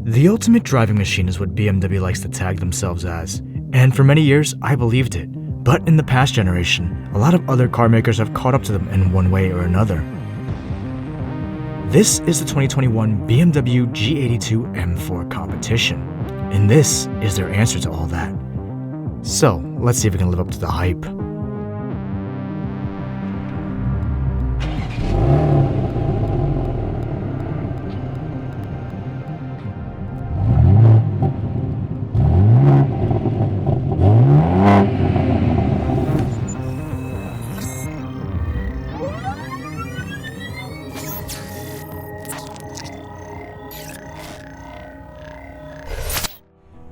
The ultimate driving machine is what BMW likes to tag themselves as, and for many years I believed it. But in the past generation, a lot of other car makers have caught up to them in one way or another. This is the 2021 BMW G82 M4 Competition, and this is their answer to all that. So, let's see if we can live up to the hype.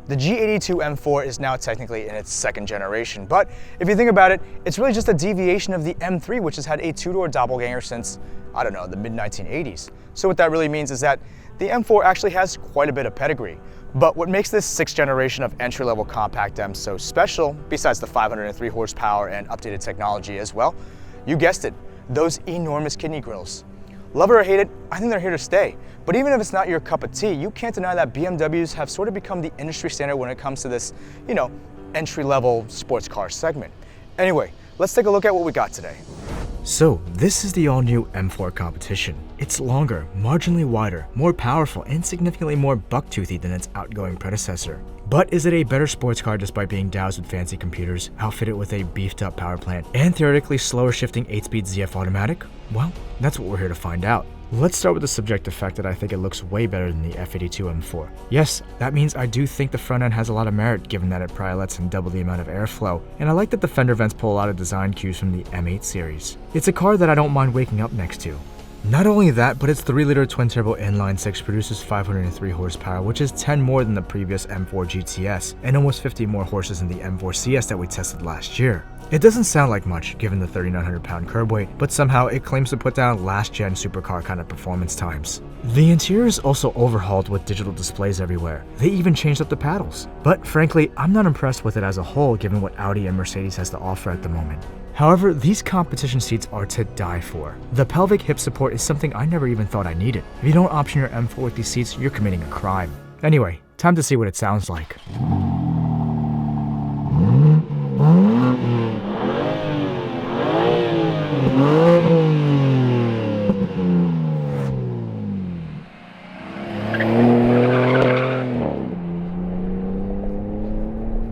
The G82 M4 is now technically in its second generation, but if you think about it, it's really just a deviation of the M3, which has had a two-door doppelganger since, I don't know, the mid-1980s. So what that really means is that the M4 actually has quite a bit of pedigree. But what makes this sixth generation of entry-level compact M so special, besides the 503 horsepower and updated technology as well, you guessed it, those enormous kidney grills. Love it or hate it, I think they're here to stay. But even if it's not your cup of tea, you can't deny that BMWs have sort of become the industry standard when it comes to this, entry-level sports car segment. Anyway, let's take a look at what we got today. So, this is the all-new M4 Competition. It's longer, marginally wider, more powerful, and significantly more buck-toothy than its outgoing predecessor. But is it a better sports car despite being doused with fancy computers, outfitted with a beefed-up power plant, and theoretically slower-shifting 8-speed ZF automatic? Well, that's what we're here to find out. Let's start with the subjective fact that I think it looks way better than the F82 M4. Yes, that means I do think the front end has a lot of merit given that it probably lets in double the amount of airflow, and I like that the fender vents pull a lot of design cues from the M8 series. It's a car that I don't mind waking up next to. Not only that, but its 3-liter twin-turbo inline-six produces 503 horsepower, which is 10 more than the previous M4 GTS, and almost 50 more horses than the M4 CS that we tested last year. It doesn't sound like much given the 3,900-pound curb weight, but somehow it claims to put down last-gen supercar kind of performance times. The interior is also overhauled with digital displays everywhere. They even changed up the paddles. But frankly, I'm not impressed with it as a whole given what Audi and Mercedes has to offer at the moment. However, these competition seats are to die for. The pelvic hip support is something I never even thought I needed. If you don't option your M4 with these seats, you're committing a crime. Anyway, time to see what it sounds like.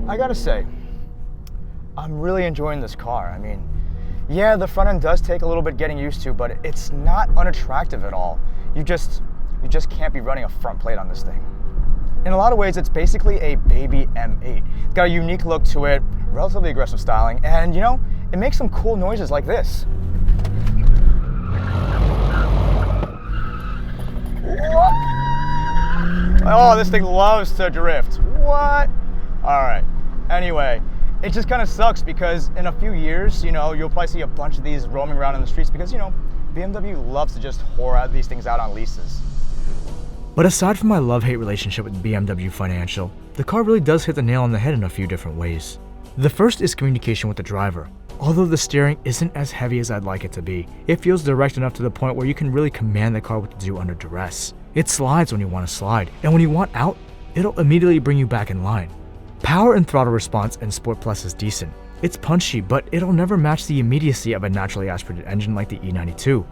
I gotta say, I'm really enjoying this car. I mean, yeah, the front end does take a little bit getting used to, but it's not unattractive at all. You just can't be running a front plate on this thing. In a lot of ways, it's basically a baby M8. It's got a unique look to it, relatively aggressive styling, and it makes some cool noises like this. Oh, this thing loves to drift. What? All right. Anyway, it just kind of sucks because in a few years, you'll probably see a bunch of these roaming around in the streets because, BMW loves to just whore these things out on leases. But aside from my love-hate relationship with BMW Financial, the car really does hit the nail on the head in a few different ways. The first is communication with the driver. Although the steering isn't as heavy as I'd like it to be, it feels direct enough to the point where you can really command the car what to do under duress. It slides when you want to slide, and when you want out, it'll immediately bring you back in line. Power and throttle response in Sport Plus is decent. It's punchy, but it'll never match the immediacy of a naturally aspirated engine like the E92.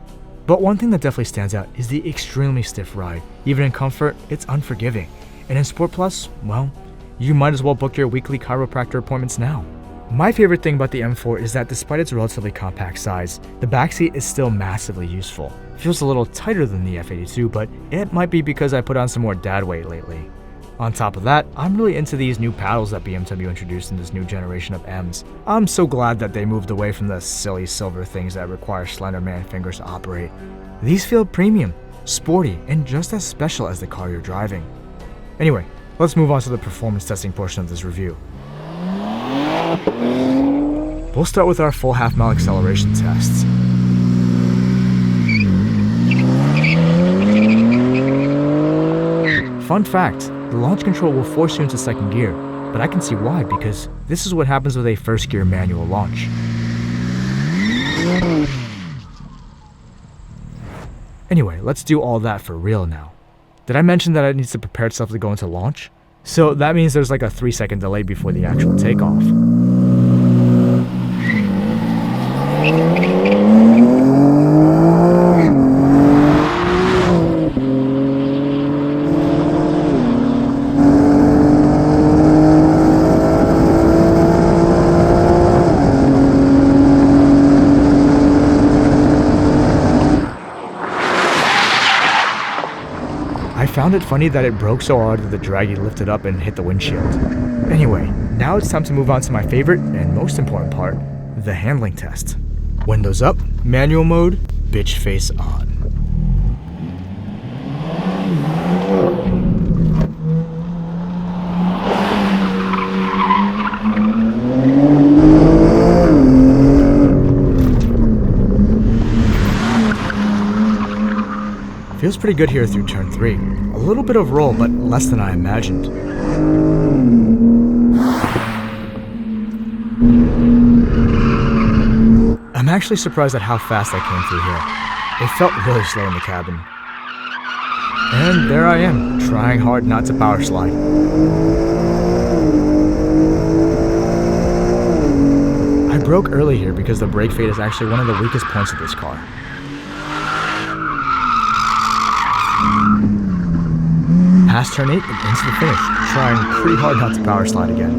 But one thing that definitely stands out is the extremely stiff ride. Even in comfort, it's unforgiving. And in Sport Plus, well, you might as well book your weekly chiropractor appointments now. My favorite thing about the M4 is that despite its relatively compact size, the backseat is still massively useful. It feels a little tighter than the F82, but it might be because I put on some more dad weight lately. On top of that, I'm really into these new paddles that BMW introduced in this new generation of M's. I'm so glad that they moved away from the silly silver things that require slender man fingers to operate. These feel premium, sporty, and just as special as the car you're driving. Anyway, let's move on to the performance testing portion of this review. We'll start with our full half-mile acceleration tests. Fun fact, the launch control will force you into second gear, but I can see why because this is what happens with a first gear manual launch. Anyway, let's do all that for real now. Did I mention that it needs to prepare itself to go into launch? So that means there's like a 3-second delay before the actual takeoff. I found it funny that it broke so hard that the draggy lifted up and hit the windshield. Anyway, now it's time to move on to my favorite and most important part, the handling test. Windows up, manual mode, bitch face on. Feels pretty good here through turn 3. A little bit of roll, but less than I imagined. I'm actually surprised at how fast I came through here. It felt really slow in the cabin. And there I am, trying hard not to power slide. I broke early here because the brake fade is actually one of the weakest points of this car. Past turn 8 and into the finish, trying pretty hard not to power slide again.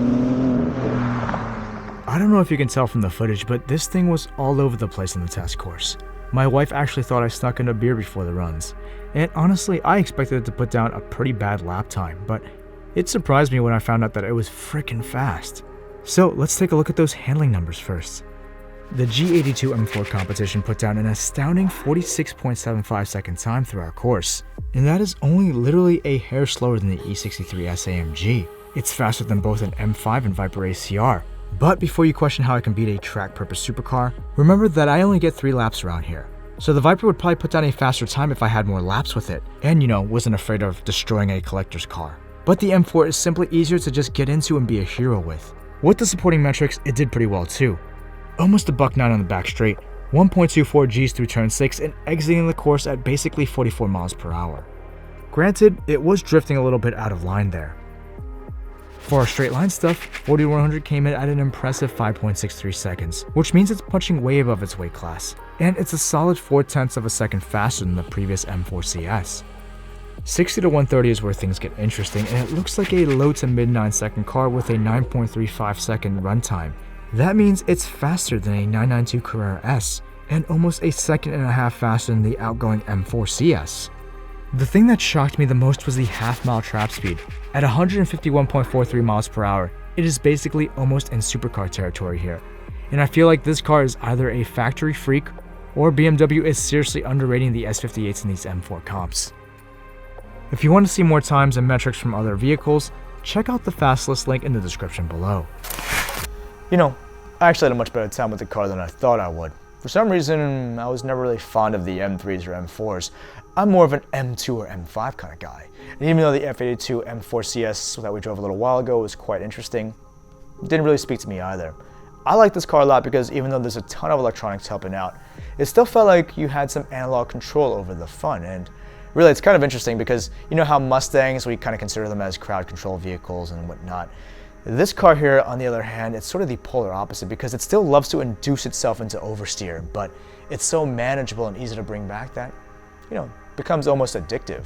I don't know if you can tell from the footage, but this thing was all over the place in the test course. My wife actually thought I snuck in a beer before the runs, and honestly I expected it to put down a pretty bad lap time, but it surprised me when I found out that it was frickin' fast. So let's take a look at those handling numbers first. The G82 M4 Competition put down an astounding 46.75 second time through our course, and that is only literally a hair slower than the E63 SAMG. It's faster than both an M5 and Viper ACR. But before you question how I can beat a track-purpose supercar, remember that I only get 3 laps around here. So the Viper would probably put down a faster time if I had more laps with it, and wasn't afraid of destroying a collector's car. But the M4 is simply easier to just get into and be a hero with. With the supporting metrics, it did pretty well too. Almost a $1.09 on the back straight, 1.24 Gs through turn 6, and exiting the course at basically 44 miles per hour. Granted, it was drifting a little bit out of line there. For our straight line stuff, 4100 came in at an impressive 5.63 seconds, which means it's punching way above its weight class, and it's a solid 0.4 of a second faster than the previous M4 CS. 60 to 130 is where things get interesting, and it looks like a low to mid 9-second car with a 9.35 second runtime. That means it's faster than a 992 Carrera S, and almost a second and a half faster than the outgoing M4 CS. The thing that shocked me the most was the half-mile trap speed. At 151.43 miles per hour, it is basically almost in supercar territory here, and I feel like this car is either a factory freak, or BMW is seriously underrating the S58s in these M4 comps. If you want to see more times and metrics from other vehicles, check out the fast list link in the description below. I actually had a much better time with the car than I thought I would. For some reason, I was never really fond of the M3s or M4s. I'm more of an M2 or M5 kind of guy. And even though the F82 M4 CS that we drove a little while ago was quite interesting, it didn't really speak to me either. I like this car a lot because even though there's a ton of electronics helping out, it still felt like you had some analog control over the fun. And really, it's kind of interesting because you know how Mustangs, we kind of consider them as crowd control vehicles and whatnot. This car here, on the other hand, it's sort of the polar opposite because it still loves to induce itself into oversteer, but it's so manageable and easy to bring back that, becomes almost addictive.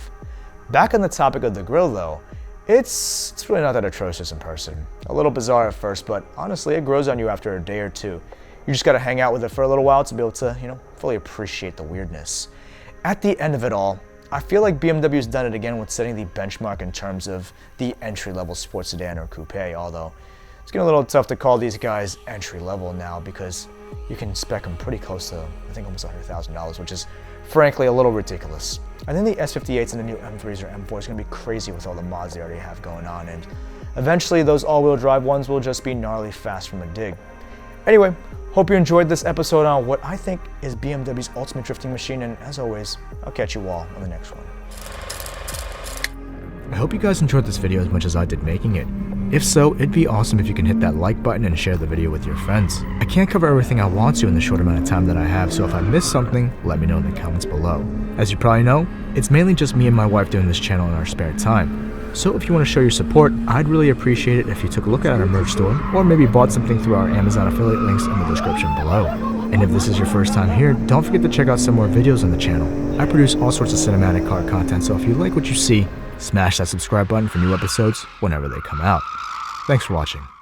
Back on the topic of the grille though, it's really not that atrocious in person. A little bizarre at first, but honestly, it grows on you after a day or two. You just gotta hang out with it for a little while to be able to, fully appreciate the weirdness. At the end of it all, I feel like BMW's done it again with setting the benchmark in terms of the entry-level sports sedan or coupe, although it's getting a little tough to call these guys entry-level now because you can spec them pretty close to, I think, almost $100,000, which is frankly a little ridiculous. I think the S58s and the new M3s or M4s are going to be crazy with all the mods they already have going on, and eventually those all-wheel drive ones will just be gnarly fast from a dig. Anyway, hope you enjoyed this episode on what I think is BMW's ultimate drifting machine, and as always, I'll catch you all on the next one. I hope you guys enjoyed this video as much as I did making it. If so, it'd be awesome if you can hit that like button and share the video with your friends. I can't cover everything I want to in the short amount of time that I have, so if I missed something, let me know in the comments below. As you probably know, it's mainly just me and my wife doing this channel in our spare time. So if you want to show your support, I'd really appreciate it if you took a look at our merch store or maybe bought something through our Amazon affiliate links in the description below. And if this is your first time here, don't forget to check out some more videos on the channel. I produce all sorts of cinematic car content, so if you like what you see, smash that subscribe button for new episodes whenever they come out. Thanks for watching.